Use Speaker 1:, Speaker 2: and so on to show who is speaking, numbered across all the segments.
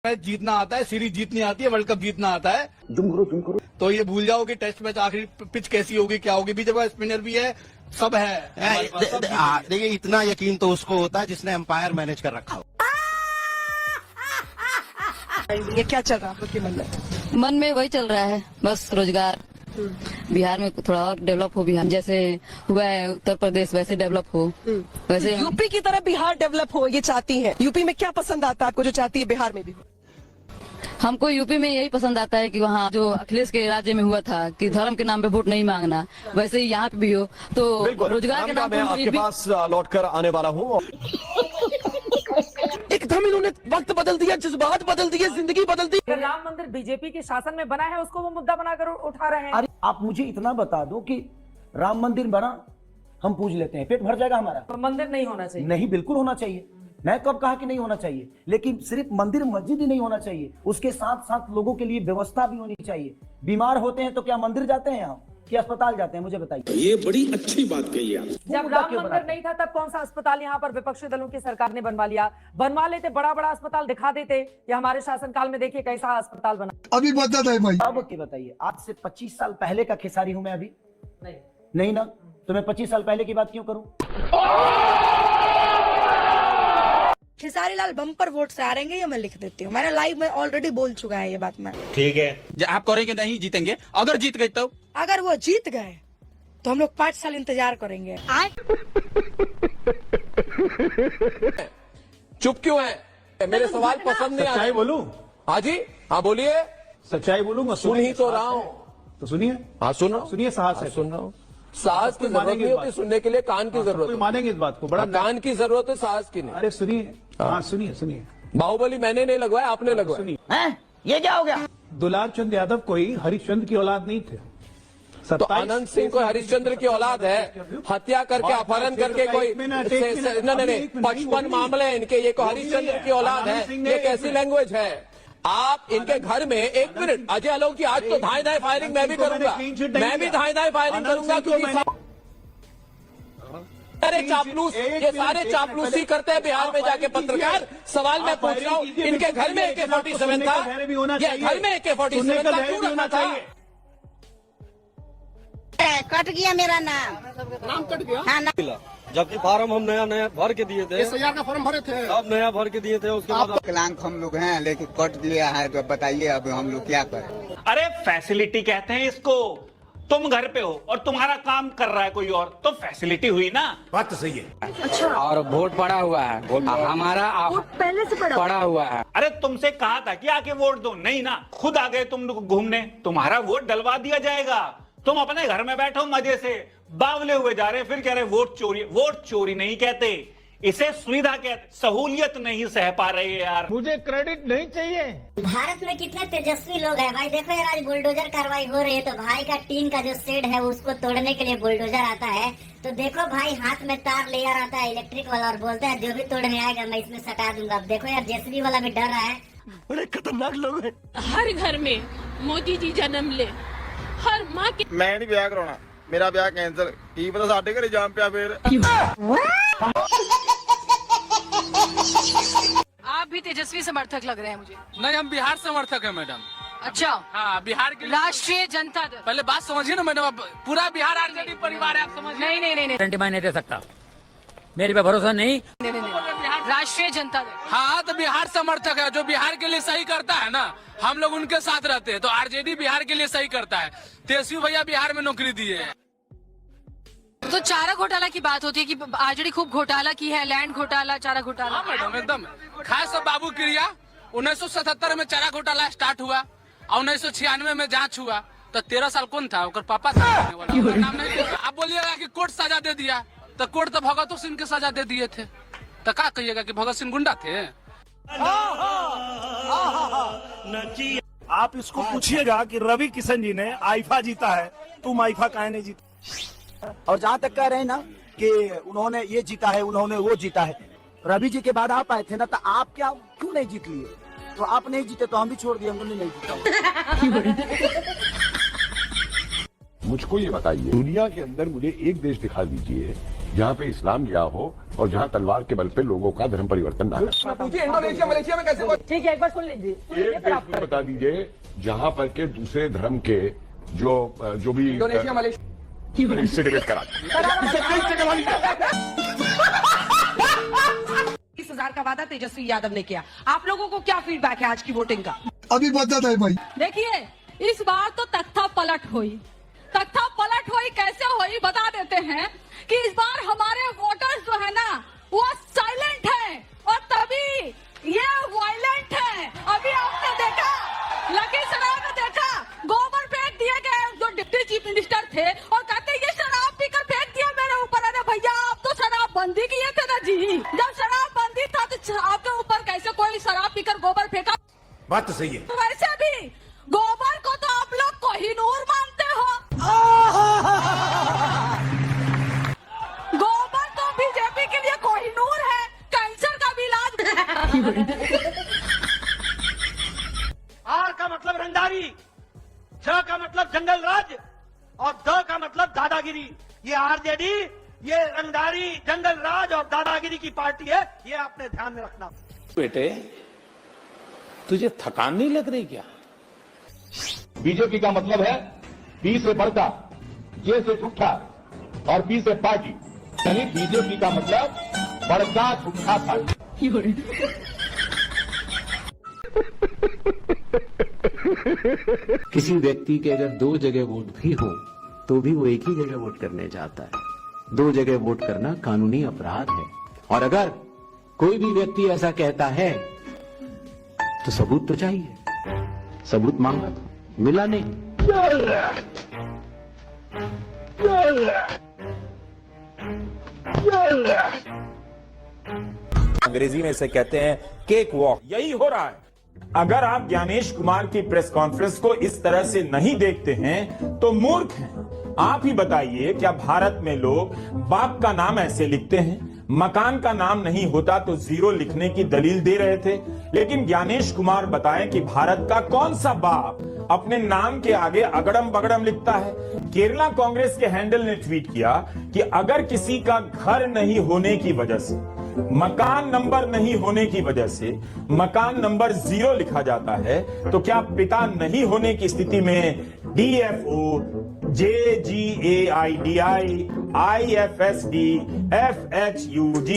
Speaker 1: Match जीतना आता है, सीरीज जीतनी आती है, वर्ल्ड कप जीतना आता है।
Speaker 2: तुम करो।
Speaker 1: तो ये भूल जाओ कि टेस्ट मैच आखिरी पिच कैसी होगी, क्या होगी। बीच में स्पिनर भी है, सब है।
Speaker 3: देखिए इतना यकीन तो उसको होता है जिसने एम्पायर मैनेज कर रखा हो।
Speaker 4: ये क्या चल रहा है आपके मन में
Speaker 5: वही चल रहा है, बस रोजगार बिहार में थोड़ा और डेवलप हो। बिहार जैसे हुआ है उत्तर प्रदेश वैसे डेवलप हो। वैसे
Speaker 4: यूपी की तरह बिहार डेवलप हो ये चाहती है। यूपी में क्या पसंद आता है आपको जो चाहती है बिहार में भी हो?
Speaker 5: हमको यूपी में यही पसंद आता है कि वहाँ जो अखिलेश के राज्य में हुआ था कि धर्म के नाम पे वोट नहीं मांगना, वैसे ही यहाँ पे भी हो तो रोजगार के नाम पे।
Speaker 2: मैं आपके पास लौट कर आने वाला हूँ। एकदम इन्होंने वक्त बदल दिया, जज्बात बदल दिए, जिंदगी बदल दी।
Speaker 6: राम मंदिर बीजेपी के शासन में बना है, उसको वो मुद्दा बनाकर उठा रहे हैं।
Speaker 7: अरे आप मुझे इतना बता दो कि राम मंदिर बना, हम पूछ लेते हैं, पेट भर जाएगा हमारा?
Speaker 6: तो मंदिर नहीं होना चाहिए।
Speaker 7: नहीं, बिल्कुल होना चाहिए। मैं कब कहा कि नहीं होना चाहिए, लेकिन सिर्फ मंदिर मस्जिद ही नहीं होना चाहिए, उसके साथ साथ लोगों के लिए व्यवस्था भी होनी चाहिए। बीमार होते हैं तो क्या मंदिर जाते हैं हम, कि अस्पताल जाते हैं? मुझे बताइए।
Speaker 2: ये बड़ी अच्छी बात कही आप।
Speaker 6: जब राम मंदिर नहीं था तब कौन सा अस्पताल यहाँ पर विपक्षी दलों की सरकार ने बनवा लिया? बनवा लेते, बड़ा बड़ा अस्पताल दिखा देते। या हमारे शासनकाल में देखिए कैसा अस्पताल बना।
Speaker 2: अभी बता है भाई।
Speaker 7: अब की बताइए, आज से 25 साल पहले का खेसारी हूं मैं अभी?
Speaker 6: नहीं
Speaker 7: ना, तो मैं 25 साल पहले की बात क्यों करूं?
Speaker 4: खेसारी लाल बम्पर वोट से हारेंगे, ये मैं लिख देती हूँ। मैंने लाइव में ऑलरेडी बोल चुका है ये बात। मैं
Speaker 3: ठीक है,
Speaker 1: आप करेंगे नहीं जीतेंगे, अगर जीत गए तो
Speaker 4: अगर वो जीत गए तो हम लोग 5 साल इंतजार करेंगे।
Speaker 8: चुप क्यों है? मेरे सवाल पसंद नहीं आ रहे।
Speaker 2: बोलूं?
Speaker 8: हाँ जी, हाँ बोलिए।
Speaker 2: सच्चाई बोलूंगा?
Speaker 8: सुन ही तो रहा हूँ।
Speaker 2: तो सुनिए।
Speaker 8: हाँ सुन रहा हूँ।
Speaker 2: सुनिए, साहस है।
Speaker 8: सुन रहा हूँ। साहस की जरूरत नहीं होती सुनने के लिए, कान की जरूरत है।
Speaker 2: मानेंगे इस बात को? बड़ा
Speaker 8: कान की जरूरत है, साहस की नहीं।
Speaker 2: अरे सुनिए, हाँ सुनिए।
Speaker 8: बाहुबली मैंने नहीं लगवाया, आपने लगवाया।
Speaker 2: सुनिए,
Speaker 7: ये क्या हो गया?
Speaker 2: दुलार चंद यादव कोई हरिश्चंद्र की औलाद नहीं थे।
Speaker 8: तो आनंद सिंह कोई हरिश्चंद्र की औलाद है? हत्या करके, अपहरण करके कोई नहीं, 55 मामले हैं इनके। ये कोई हरिश्चंद्र की औलाद है? ये कैसी लैंग्वेज है? आप इनके घर में, एक मिनट अजय आलोक की, आज तो धाए धाए फायरिंग मैं भी करूंगा, मैं भी धाए धाए फायरिंग करूंगा, क्योंकि सारे चापलूस, ये सारे चापलूसी करते हैं बिहार में जाके पत्रकार। सवाल मैं पूछ रहा हूँ, इनके घर में AK-47 था, ये घर में AK-47 था, क्यों रखा था?
Speaker 9: कट गया मेरा नाम
Speaker 2: कट गया।
Speaker 9: हाँ,
Speaker 10: जबकि फार्म हम नया भर के दिए थे।
Speaker 2: SIR का फॉर्म भरे थे,
Speaker 10: अब नया भर के दिए थे। उसके बाद
Speaker 9: विकलांग हम लोग हैं, लेकिन कट लिया है, तो बताइए अब हम लोग क्या करें?
Speaker 11: अरे फैसिलिटी कहते हैं इसको। तुम घर पे हो और तुम्हारा काम कर रहा है कोई और, तो फैसिलिटी हुई ना।
Speaker 2: बात तो सही है।
Speaker 9: अच्छा, और वोट पड़ा हुआ है हमारा,
Speaker 4: पहले से
Speaker 9: पड़ा हुआ है।
Speaker 11: अरे तुमसे कहा था कि आके वोट दो, नहीं ना, खुद आ गए तुम लोग घूमने। तुम्हारा वोट डलवा दिया जाएगा। तुम अपने घर में बैठो मजे से, बावले हुए जा रहे, फिर कह रहे वोट चोरी। वोट चोरी नहीं कहते, इसे सुविधा कहते। सहूलियत नहीं सह पा रहे यार।
Speaker 2: मुझे क्रेडिट नहीं चाहिए।
Speaker 9: भारत में कितने तेजस्वी लोग हैं भाई। देखो यार, आज बुलडोजर कार्रवाई हो रही है, तो भाई का टीन का जो शेड है उसको तोड़ने के लिए बुलडोजर आता है। तो देखो भाई, हाथ में तार लेकर आता है इलेक्ट्रिक वाला, और बोलता है जो भी तोड़ने आएगा मैं इसमें सटा दूंगा। अब देखो यार, जेसीबी वाला भी डर रहा है।
Speaker 2: बड़े खतरनाक लोग हैं।
Speaker 12: हर घर में मोदी जी जन्म ले, हर माँ के।
Speaker 10: मैं नहीं ब्याह कराना, मेरा ब्याह कैंसिल। की पता साडे घरे जाम पिया फिर।
Speaker 12: आप भी तेजस्वी समर्थक लग रहे हैं मुझे।
Speaker 8: नहीं, हम बिहार समर्थक है मैडम।
Speaker 12: अच्छा,
Speaker 8: हाँ, बिहार के
Speaker 12: राष्ट्रीय जनता दल।
Speaker 8: पहले बात समझिए ना मैडम, पूरा बिहार आरजेडी परिवार है, आप समझिए।
Speaker 12: नहीं,
Speaker 11: मैं नहीं दे सकता, मेरे पे भरोसा नहीं।
Speaker 12: राष्ट्रीय जनता दल।
Speaker 8: हाँ, तो बिहार समर्थक है, जो बिहार के लिए सही करता है ना, हम लोग उनके साथ रहते हैं। तो आरजेडी बिहार के लिए सही करता है। तेजस्वी भैया बिहार में नौकरी दिए है।
Speaker 12: तो चारा घोटाला की बात होती है कि आरजेडी खूब घोटाला की है, लैंड घोटाला, चारा घोटाला।
Speaker 8: हाँ मैडम, एकदम खास सब बाबू क्रिया। 1977 में चारा घोटाला स्टार्ट हुआ और 1996 में जांच हुआ। तो 13 साल कौन था? पापा था। नाम नहीं। आप बोलिएगा कि कोर्ट सजा दे दिया, तो कोर्ट तो भगत सिंह के सजा दे दिए थे। तो क्या कहिएगा कि भगत सिंह गुंडा थे?
Speaker 2: आप इसको पूछिएगा कि रवि किशन जी ने आईफा जीता है, तुम आईफा काहे नहीं जीता?
Speaker 7: और जहाँ तक कह रहे हैं ना कि उन्होंने ये जीता है, उन्होंने वो जीता है, रवि जी के बाद आप आए थे ना, तो आप क्या क्यों नहीं जीत लिए? तो आप नहीं जीते तो हम भी छोड़ दिए, हमने नहीं जीता।
Speaker 13: मुझको ये बताइए, दुनिया के अंदर मुझे एक देश दिखा दीजिए जहाँ पे इस्लाम गया हो और जहाँ तलवार के बल पे लोगों का धर्म परिवर्तन ना हो।
Speaker 11: इंडोनेशिया मलेशिया में कैसे?
Speaker 6: ठीक है, एक बार सुन लीजिए।
Speaker 13: एक देश में बता दीजिए जहाँ पर के दूसरे धर्म के जो भी
Speaker 11: इंडोनेशिया मलेशिया
Speaker 13: इससे डिबेट करा
Speaker 6: 20,000 का वादा तेजस्वी यादव ने किया। आप लोगों को क्या फीडबैक है आज की वोटिंग का?
Speaker 1: अभी बता है भाई।
Speaker 12: देखिए, इस बार तो तख्ता पलट हुई। तख्ता पलट हुई कैसे हुई बता देते हैं कि इस बार हमारे वोटर्स जो है ना वो साइलेंट है और तभी ये वायलेंट है। अभी आपने देखा लखीसराय में देखा, गोबर फेंक दिए गए जो डिप्टी चीफ मिनिस्टर थे और कहते ये शराब पीकर फेंक दिया मेरे ऊपर। अरे भैया, आप तो शराब बंदी किए थे ना जी। जब शराब बंदी था तो आपके ऊपर कैसे कोई शराब पीकर गोबर फेंका?
Speaker 2: बात तो सही है।
Speaker 12: वैसे भी गोबर को तो आप लोग कोहिनूर मानते हो। गोबर तो बीजेपी के लिए कोहिनूर है, कैंसर का भी इलाज।
Speaker 7: आर का मतलब रंगदारी, छ का मतलब जंगल राज और द का मतलब दादागिरी। ये आरजेडी, ये रंगदारी, जंगल राज और दादागिरी की पार्टी है, ये आपने ध्यान में रखना।
Speaker 11: बेटे, तुझे थकान नहीं लग रही क्या?
Speaker 13: बीजेपी का मतलब है पी से बड़का, जे से झूठा और पी से पार्टी, यानी बीजेपी का मतलब बड़का झूठा पार्टी।
Speaker 14: किसी व्यक्ति के अगर 2 जगह वोट भी हो तो भी वो एक ही जगह वोट करने जाता है। 2 जगह वोट करना कानूनी अपराध है। और अगर कोई भी व्यक्ति ऐसा कहता है तो सबूत तो चाहिए। सबूत मांगा, मिला नहीं।
Speaker 2: अंग्रेजी में इसे कहते हैं केक वॉक। यही हो रहा है। अगर आप ज्ञानेश कुमार की प्रेस कॉन्फ्रेंस को इस तरह से नहीं देखते हैं तो मूर्ख हैं। आप ही बताइए, क्या भारत में लोग बाप का नाम ऐसे लिखते हैं? मकान का नाम नहीं होता तो 0 लिखने की दलील दे रहे थे। लेकिन ज्ञानेश कुमार बताएं कि भारत का कौन सा बाप अपने नाम के आगे अगड़म बगड़म लिखता है। केरला कांग्रेस के हैंडल ने ट्वीट किया कि अगर किसी का घर नहीं होने की वजह से, मकान नंबर नहीं होने की वजह से मकान नंबर 0 लिखा जाता है तो क्या पिता नहीं होने की स्थिति में DFO, JGAIDI, IFSD, FHUG।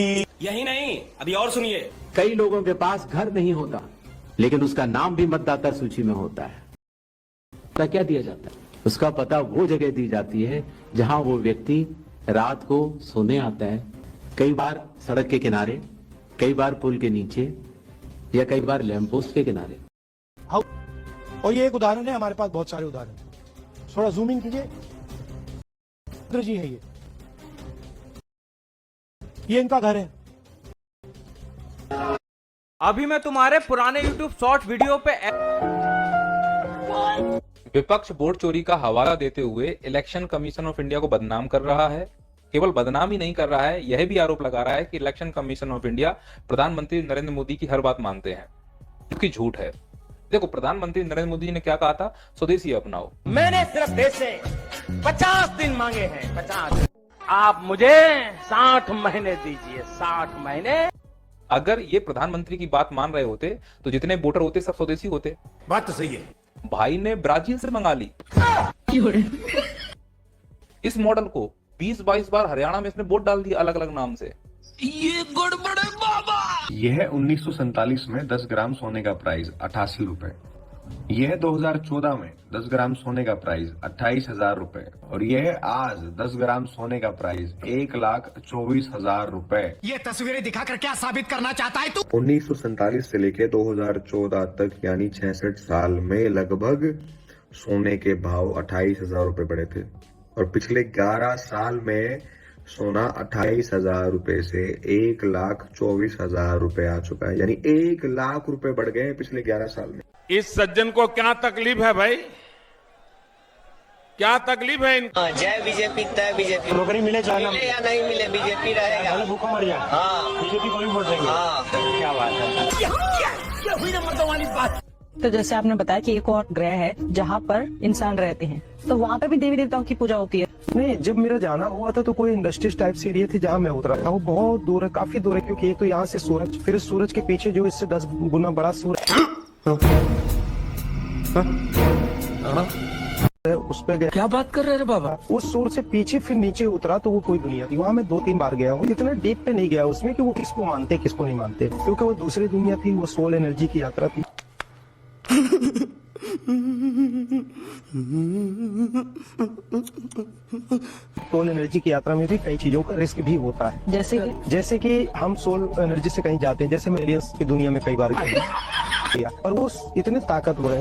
Speaker 14: यही नहीं, अभी और सुनिए। कई लोगों के पास घर नहीं होता लेकिन उसका नाम भी मतदाता सूची में होता है। पता क्या दिया जाता है? उसका पता वो जगह दी जाती है जहां वो व्यक्ति रात को सोने आता है। कई बार सड़क के किनारे, कई बार पुल के नीचे या कई बार लैंप पोस्ट के किनारे।
Speaker 7: और ये एक उदाहरण है, हमारे पास बहुत सारे उदाहरण। थोड़ा जूम इन कीजिए। जी है ये इनका घर है।
Speaker 15: अभी मैं तुम्हारे पुराने YouTube शॉर्ट वीडियो पे
Speaker 16: विपक्ष वोट चोरी का हवाला देते हुए इलेक्शन कमीशन ऑफ इंडिया को बदनाम कर रहा है। केवल बदनाम ही नहीं कर रहा है, यह भी आरोप लगा रहा है कि इलेक्शन कमीशन ऑफ इंडिया प्रधानमंत्री नरेंद्र मोदी की हर बात मानते हैं, क्योंकि झूठ है। देखो, प्रधानमंत्री नरेंद्र मोदी जी ने क्या कहा था? स्वदेशी अपनाओ।
Speaker 15: मैंने सिर्फ देश से 50 दिन मांगे हैं, 50। आप मुझे 60 महीने दीजिए, 60 महीने।
Speaker 16: अगर ये प्रधानमंत्री की बात मान रहे होते तो जितने वोटर होते सब स्वदेशी होते।
Speaker 2: बात तो सही है।
Speaker 16: भाई ने ब्राजील से मंगा ली। इस मॉडल को 20-22 बार हरियाणा में इसने वोट डाल दिया अलग अलग नाम से।
Speaker 15: ये गड़बड़ है बाबा।
Speaker 17: यह 1947 में 10 ग्राम सोने का प्राइस 88 रुपए। यह 2014 में 10 ग्राम सोने का प्राइस 28,000 रुपए और यह आज 10 ग्राम सोने का प्राइस 1,24,000 रुपए।
Speaker 15: ये तस्वीरें दिखाकर क्या साबित करना चाहता है तू?
Speaker 17: 1947 से लेके 2014 तक यानी 66 साल में लगभग सोने के भाव 28,000 रुपए बढ़े थे और पिछले 11 साल में सोना 28,000 रुपए से 1,24,000 रुपए आ चुका है, यानी 1 लाख रुपए बढ़ गए पिछले 11 साल में।
Speaker 11: इस सज्जन को क्या तकलीफ है भाई? क्या तकलीफ है इनको?
Speaker 15: जय बीजेपी, तय बीजेपी।
Speaker 7: नौकरी मिले चाहे ना
Speaker 15: मिले या नहीं मिले, बीजेपी रहेगा।
Speaker 7: भूखा मर जाए।
Speaker 15: हाँ,
Speaker 7: बीजेपी को भी वोट देंगे।
Speaker 15: हाँ,
Speaker 7: क्या बात है।
Speaker 15: ये हुई ना मर्दवानी बात।
Speaker 6: तो जैसे आपने बताया कि एक और ग्रह है जहाँ पर इंसान रहते हैं, तो वहाँ पर भी देवी देवताओं की पूजा होती है।
Speaker 18: नहीं, जब मेरा जाना हुआ था तो कोई इंडस्ट्रीज टाइप से एरिया थी जहाँ मैं उतरा था। वो बहुत दूर है, काफी दूर है, क्योंकि एक तो यहाँ से सूरज, फिर सूरज के पीछे जो इससे 10 गुना बड़ा सूरज उस पे गया।
Speaker 15: क्या बात कर रहे हैं बाबा?
Speaker 18: उस सूरज से पीछे फिर नीचे उतरा तो वो कोई दुनिया थी। वहाँ मैं 2-3 बार गया हूँ। इतना डीप पे नहीं गया उसमें कि वो किसको मानते किसको नहीं मानते, क्योंकि वो दूसरी दुनिया थी, वो सोल एनर्जी की यात्रा थी। सोल एनर्जी की यात्रा में भी कई चीजों का रिस्क भी होता है, जैसे कि हम सोल एनर्जी से कहीं जाते हैं, जैसे मैं एलियंस की दुनिया में कई बार गया, और वो इतने ताकतवर है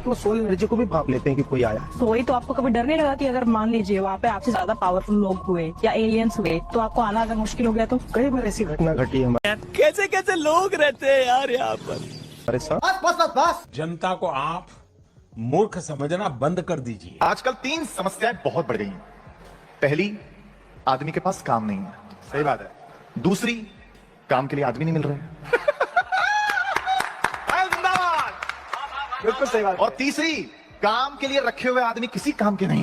Speaker 18: तो सोल एनर्जी को भी भाप लेते हैं कि कोई आया।
Speaker 19: तो वही तो, आपको कभी डर नहीं लगा कि अगर मान लीजिए वहाँ पे आपसे ज्यादा पावरफुल लोग हुए या एलियंस हुए तो आपको आना अगर मुश्किल हो गया तो?
Speaker 18: कई बार ऐसी घटना घटी है हमारे।
Speaker 15: कैसे कैसे लोग रहते हैं यार यहाँ पर।
Speaker 18: अरे
Speaker 7: बस
Speaker 13: जनता को आप मूर्ख समझना बंद कर दीजिए।
Speaker 20: आजकल 3 समस्याएं बहुत बढ़ गई हैं। पहली, आदमी के पास काम नहीं है। सही बात है। दूसरी, काम के लिए आदमी नहीं मिल रहे। बिल्कुल सही बात। और तीसरी, काम के लिए रखे हुए आदमी किसी काम के नहीं।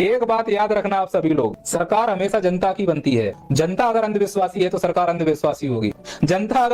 Speaker 16: एक बात याद रखना आप सभी लोग, सरकार हमेशा जनता की बनती है। जनता अगर अंधविश्वासी है तो सरकार अंधविश्वासी होगी। जनता अगर